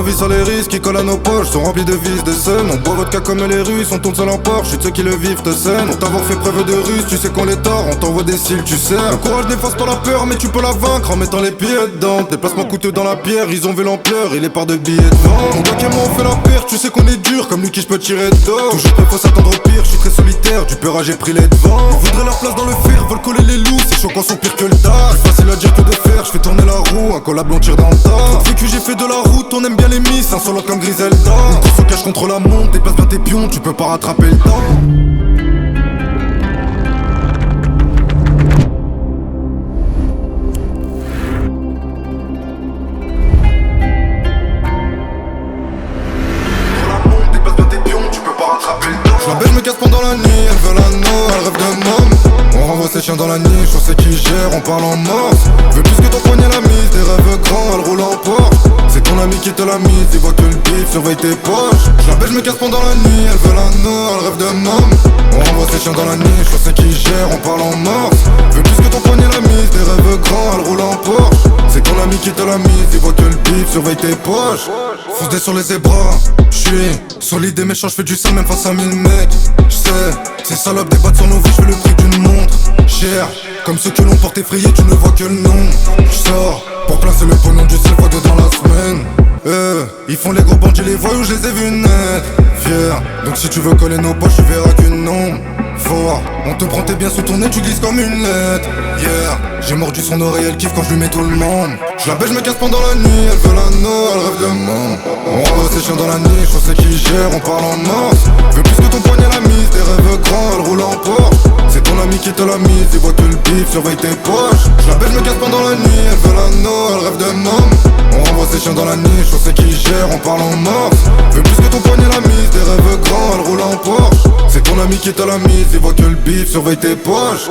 nos vies sur les risques qui collent à nos poches sont remplis de vis, de scènes. On boit vodka comme les Russes, on tourne seul en Porsche. Je suis de ceux qui le vivent, te scène. Pour t'avoir fait preuve de ruse, tu sais qu'on les tord, on t'envoie des cils, tu sais. Le courage n'efface pas la peur, mais tu peux la vaincre en mettant les pieds dedans. Déplacement coûteux dans la pierre, ils ont vu l'ampleur, il est part de billets devant. Mon gars et moi on fait la paire, tu sais qu'on est dur, comme lui qui je peux tirer dedans. Toujours prêt, faut s'attendre au pire, je suis très solitaire, du peur j'ai pris les devants. Ils voudraient leur place dans le fer, veulent coller les loups, c'est chaud quand sont pires que le tas. Plus facile à dire que de faire, je fais tourner la roue, un collab on tire dans le tas. Trop de vécu j'ai fait de la route, on aime bien les miss, insolent comme Griselda. Une course au cache contre la monte, déplace bien tes pions, tu peux pas rattraper le temps. Je me casse pendant la nuit, elle veut l'anneau, elle rêve de môme. On renvoie ses chiens dans la niche, on sait qui gère, on parle en morse. Veut plus que ton poignet la mise, des rêves grands, elle roule en Porsche. C'est ton ami qui te l'a mise, il voit que le bif, surveille tes poches. Je me casse pendant la nuit, elle veut l'anneau, elle rêve de môme. On renvoie ses chiens dans la niche, on sait qui gère, on parle en morse. Veut plus que ton poignet la mise, des rêves grands, elle roule en Porsche. C'est ton ami qui te l'a mise, il voit que le bif, surveille tes poches. Foncez sur les zébras, j'suis solide et méchant, j'fais du sale même face à 1000 mecs. J'sais, ces salopes débattent sur nos vies, j'fais le prix d'une montre. Cher, comme ceux que l'on porte effrayé, tu ne vois que le nom. J'sors, pour placer le pognon du sel fois deux dans la semaine. Ils font les gros bandits, les voyous, je les ai vus naître. Fier, donc si tu veux coller nos poches, tu verras qu'une ombre. Fort, on te prend tes biens sous ton nez, tu glisses comme une lettre. Yeah, j'ai mordu son oreille, elle kiffe quand je lui mets tout le monde. Je la baise, je me casse pendant la nuit, elle veut l'anneau, elle rêve de monde. On renvoie ses chiens dans la niche, on sait qui gère, on parle en morse. Veut plus que ton poignet la mise, des rêves grands, elle roule en Porsche. C'est ton ami qui te l'a mise, il voit que le bif, surveille tes poches. Je la baise, je me casse pendant la nuit, elle veut l'anneau, elle rêve de môme. On renvoie ses chiens dans la niche, on sait qui gère, on parle en morse. Veut plus que ton poignet la mise, des rêves grands, elle roule en Porsche. C'est ton ami qui te l'a mise, il voit que le bif, surveille tes poches.